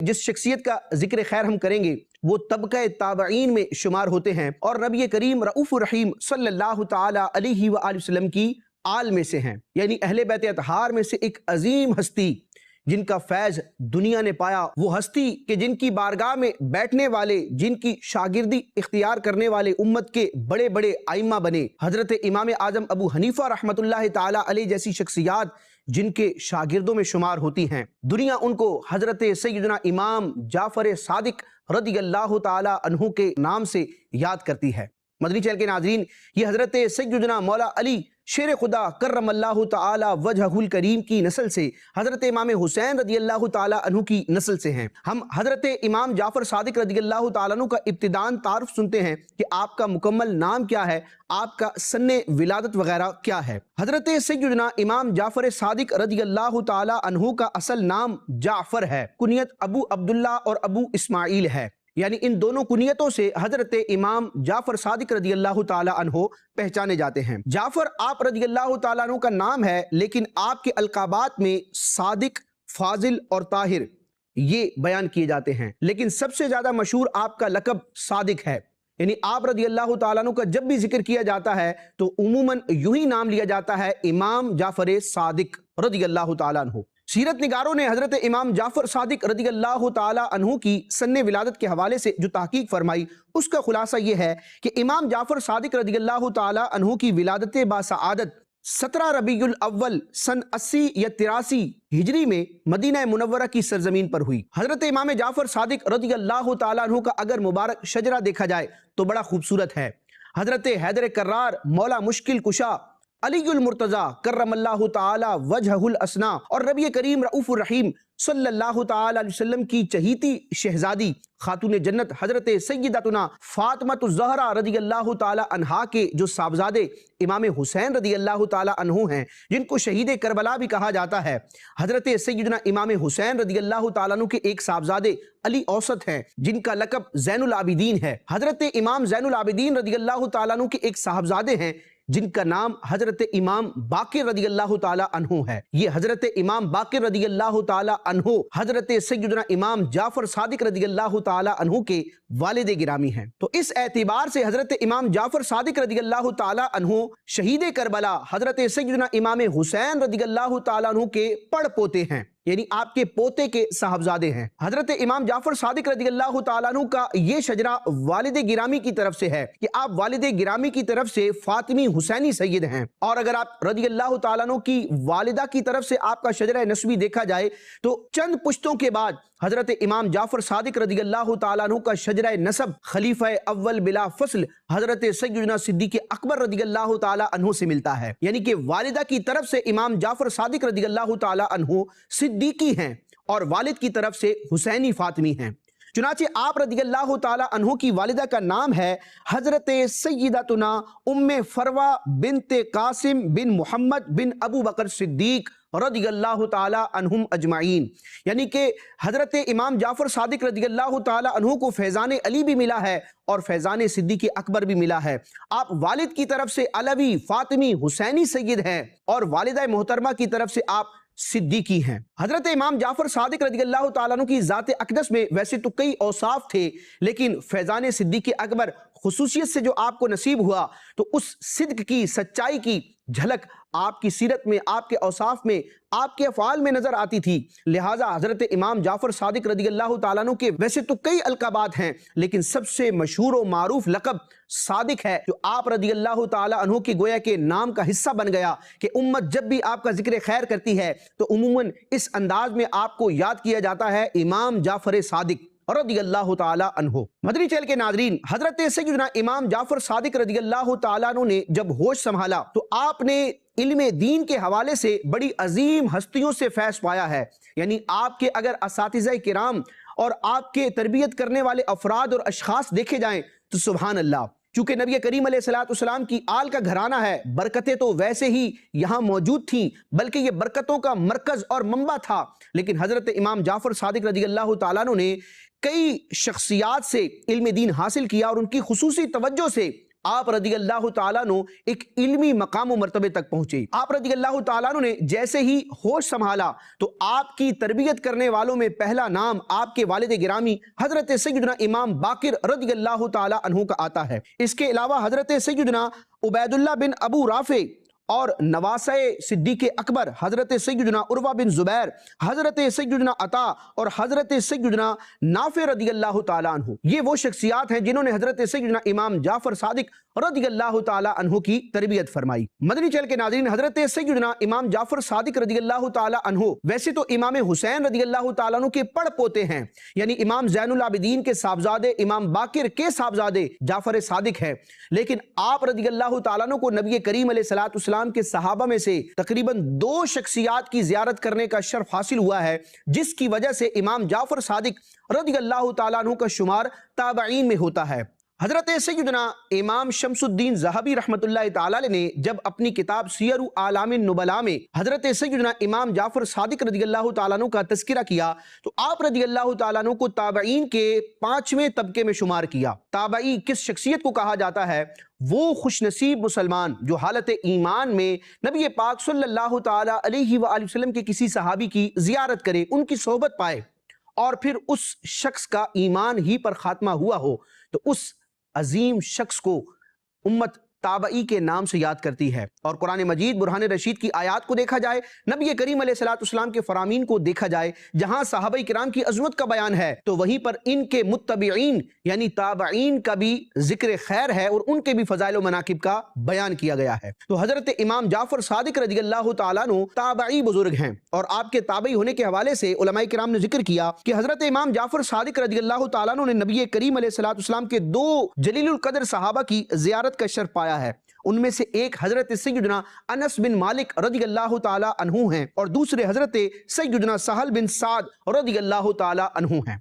جس شخصیت کا ذکر خیر ہم کریں گے وہ طبقہ تابعین میں شمار ہوتے ہیں اور نبی کریم رؤوف الرحیم صلی اللہ تعالی علیہ وآلہ وسلم کی آل میں سے ہیں، یعنی اہل بیت اطہار میں سے ایک عظیم ہستی جن کا فیض دنیا نے پایا، وہ ہستی کہ جن کی بارگاہ میں بیٹھنے والے، جن کی شاگردی اختیار کرنے والے امت کے بڑے بڑے ائمہ بنے، حضرت امام اعظم ابو حنیفہ رحمۃ اللہ تعالی علیہ جیسی شخصیات جن کے شاگردوں میں شمار ہوتی ہیں۔ دنیا ان کو حضرت سیدنا امام جعفر صادق رضی اللہ تعالی عنہ کے نام سے یاد کرتی ہے۔ مدنی چینل کے ناظرین، یہ حضرت سیدنا مولا علی شیر خدا کرم اللہ تعالی وجہہ الکریم کی نسل سے، حضرت امام حسین رضی اللہ تعالی عنہ کی نسل سے ہیں۔ ہم حضرت امام جعفر صادق رضی اللہ تعالی عنہ کا ابتداً تعارف سنتے ہیں کہ آپ کا مکمل نام کیا ہے، آپ کا سن ولادت وغیرہ کیا ہے۔ حضرت سیدنا امام جعفر صادق رضی اللہ تعالی عنہ کا اصل نام جعفر ہے، کنیت ابو عبداللہ اور ابو اسماعیل ہے، یعنی ان دونوں کنیتوں سے حضرت امام جعفر صادق رضی اللہ تعالی عنہ پہچانے جاتے ہیں۔ جعفر آپ رضی اللہ تعالی عنہ کا نام ہے، لیکن آپ کے القابات میں صادق، فاضل اور طاہر یہ بیان کیے جاتے ہیں، لیکن سب سے زیادہ مشہور آپ کا لقب صادق ہے، یعنی آپ رضی اللہ تعالیٰ عنہ کا جب بھی ذکر کیا جاتا ہے تو عموماً یوں ہی نام لیا جاتا ہے، امام جعفر صادق رضی اللہ تعالیٰ عنہ۔ سیرت نگاروں نے حضرت امام جعفر صادق رضی اللہ تعالیٰ عنہ کی سن ولادت کے حوالے سے جو تحقیق فرمائی اس کا خلاصہ یہ ہے کہ امام جعفر صادق رضی اللہ تعالیٰ عنہ کی ولادت باسعادت 17 ربیع الاول سن 80 یا 83 ہجری میں مدینہ منورہ کی سرزمین پر ہوئی۔ حضرت امام جعفر صادق رضی اللہ تعالیٰ عنہ کا اگر مبارک شجرہ دیکھا جائے تو بڑا خوبصورت ہے۔ حضرت حیدر کرار، مولا مشکل کشا، علی المرتضی کرم اللہ تعالی وجہہ الاسنا اور نبی کریم رؤوف الرحیم صلی اللہ تعالی علیہ وسلم کی چہیتی شہزادی خاتون جنت حضرت سیدتنا فاطمہ الزہرا رضی اللہ تعالی عنہا کے جو صاحبزادے امام حسین رضی اللہ تعالی عنہ ہیں، جن کو شہید کربلا بھی کہا جاتا ہے، حضرت سیدنا امام حسین رضی اللہ تعالیٰ عنہ کے ایک صاحبزادے علی اوسط ہیں جن کا لقب زین العابدین ہے۔ حضرت امام زین العابدین رضی اللہ تعالیٰ عنہ کے ایک صاحبزادے ہیں جن کا نام حضرت امام باقر رضی اللہ تعالی عنہ ہے۔ یہ حضرت امام باقر رضی اللہ تعالی عنہ حضرت سیدنا امام جعفر صادق رضی اللہ تعالی عنہ کے والد گرامی ہیں۔ تو اس اعتبار سے حضرت امام جعفر صادق رضی اللہ تعالی عنہ شہید کربلا حضرت سیدنا امام حسین رضی اللہ تعالی عنہ کے پڑ پوتے ہیں، یعنی آپ کے پوتے کے صاحبزادے ہیں۔ حضرت امام جعفر صادق رضی اللہ تعالیٰ عنہ کا یہ شجرہ والد گرامی کی طرف سے ہے کہ آپ والد گرامی کی طرف سے فاطمی حسینی سید ہیں، اور اگر آپ رضی اللہ تعالیٰ عنہ کی والدہ کی طرف سے آپ کا شجرہ نسبی دیکھا جائے تو چند پشتوں کے بعد حضرت امام جعفر صادق رضی اللہ تعالیٰ عنہ کا شجرہ نسب خلیفہ اول بلا فصل حضرت سیدنا صدیق اکبر رضی اللہ تعالیٰ عنہ سے ملتا ہے، یعنی کہ والدہ کی طرف سے امام جعفر صادق رضی اللہ تعالیٰ عنہ صدیقی ہیں اور والد کی طرف سے حسینی فاطمی ہیں۔ چنانچہ آپ رضی اللہ تعالیٰ عنہ کی والدہ کا نام ہے حضرت سیدتنا ام فروہ بنت قاسم بن محمد بن ابو بکر صدیق رضی اللہ تعالیٰ عنہم اجمعین، یعنی کہ حضرت امام جعفر صادق رضی اللہ تعالیٰ عنہ کو فیضان علی بھی ملا ہے اور فیضان صدیق اکبر بھی ملا ہے۔ آپ والد کی طرف سے علوی فاطمی حسینی سید ہیں اور والدہ محترمہ کی طرف سے آپ صدیقی ہیں۔ حضرت امام جعفر صادق رضی اللہ تعالیٰ عنہ کی ذات اقدس میں ویسے تو کئی اوصاف تھے، لیکن فیضان صدیق اکبر خصوصیت سے جو آپ کو نصیب ہوا تو اس صدق کی، سچائی کی جھلک آپ کی سیرت میں، آپ کے اوصاف میں، آپ کے افعال میں نظر آتی تھی۔ لہٰذا حضرت امام جعفر صادق رضی اللہ تعالیٰ عنہ کے ویسے تو کئی القابات ہیں، لیکن سب سے مشہور و معروف لقب صادق ہے، جو آپ رضی اللہ تعالیٰ عنہ کی گویا کے نام کا حصہ بن گیا کہ امت جب بھی آپ کا ذکر خیر کرتی ہے تو عموماً اس انداز میں آپ کو یاد کیا جاتا ہے، امام جعفر صادق رضی اللہ تعالی عنہ۔ مدنی چینل کے ناظرین، حضرت سیدنا امام جعفر صادق رضی اللہ تعالیٰ عنہ نے جب ہوش سنبھالا تو آپ نے علم دین کے حوالے سے بڑی عظیم ہستیوں سے فیض پایا ہے، یعنی آپ کے اگر اساتذہ کرام اور آپ کے تربیت کرنے والے افراد اور اشخاص دیکھے جائیں تو سبحان اللہ، چونکہ نبی کریم علیہ السلام کی آل کا گھرانہ ہے، برکتیں تو ویسے ہی یہاں موجود تھیں، بلکہ یہ برکتوں کا مرکز اور منبع تھا، لیکن حضرت امام جعفر صادق رضی اللہ تعالیٰ عنہ نے کئی شخصیات سے علم دین حاصل کیا اور ان کی خصوصی توجہ سے آپ رضی اللہ تعالیٰ عنہ ایک علمی مقام و مرتبے تک پہنچے۔ آپ رضی اللہ تعالیٰ عنہ نے جیسے ہی ہوش سنبھالا تو آپ کی تربیت کرنے والوں میں پہلا نام آپ کے والد گرامی حضرت سیدنا امام باقر رضی اللہ تعالیٰ عنہ کا آتا ہے۔ اس کے علاوہ حضرت سیدنا عبید اللہ بن ابو رافع اور نواسہ صدیق اکبر حضرت سیدنا عروہ بن زبیر، حضرت سیدنا عطا اور حضرت سیدنا نافع رضی اللہ تعالیٰ عنہ، یہ وہ شخصیات ہیں جنہوں نے حضرت سیدنا امام جعفر صادق رضی اللہ تعالیٰ عنہ کی تربیت فرمائی۔ مدنی چینل کے ناظرین، حضرت سیدنا امام جعفر صادق رضی اللہ تعالیٰ عنہ ویسے تو امام حسین رضی اللہ تعالیٰ عنہ کے پڑ پوتے ہیں، یعنی امام زین العابدین کے صاحبزادے امام باقر کے صاحبزادے جعفر صادق ہے، لیکن آپ رضی اللہ تعالیٰ عنہ کو نبی کریم علیہ السلام کے صحابہ میں سے تقریباً 2 شخصیات کی زیارت کرنے کا شرف حاصل ہوا ہے، جس کی وجہ سے امام جعفر صادق رضی اللہ تعالیٰ عنہ کا شمار تابعین میں ہوتا ہے۔ حضرت سیدنا امام شمس الدین ذہبی رحمۃ اللہ تعالی علیہ نے جب اپنی کتاب سیر اعلام النبلاء میں حضرت سیدنا امام جعفر صادق رضی اللہ تعالیٰ عنہ کا تذکرہ کیا تو آپ رضی اللہ تعالیٰ عنہ کو تابعین کے 5ویں طبقے میں شمار کیا۔ تابعی کس شخصیت کو کہا جاتا ہے؟ وہ خوش نصیب مسلمان جو حالت ایمان میں نبی پاک صلی اللہ تعالیٰ علیہ وآلہ وسلم کے کسی صحابی کی زیارت کرے، ان کی صحبت پائے اور پھر اس شخص کا ایمان ہی پر خاتمہ ہوا ہو، تو اس عظیم شخص کو امت تابعی کے نام سے یاد کرتی ہے۔ اور قرآن مجید برہان رشید کی آیات کو دیکھا جائے، نبی کریم علیہ السلام کے فرامین کو دیکھا جائے، جہاں صحابہ کرام کی عظمت کا بیان ہے تو وہیں پر ان کے متبعین یعنی تابعین کا بھی ذکر خیر ہے اور ان کے بھی فضائل و مناقب کا بیان کیا گیا ہے۔ تو حضرت امام جعفر صادق رضی اللہ تعالیٰ عنہ تابعی بزرگ ہیں، اور آپ کے تابعی ہونے کے حوالے سے علماء کرام نے ذکر کیا کہ حضرت امام جعفر صادق رضی اللہ تعالیٰ عنہ نے نبی کریم علیہ السلام کے 2 جلیل القدر صحابہ کی زیارت کا شرف پایا ہے۔ ان میں سے ایک حضرت سیدنا انس بن مالک رضی اللہ تعالیٰ عنہ ہیں اور دوسرے حضرت سیدنا سہل بن سعد رضی اللہ تعالیٰ عنہ ہیں۔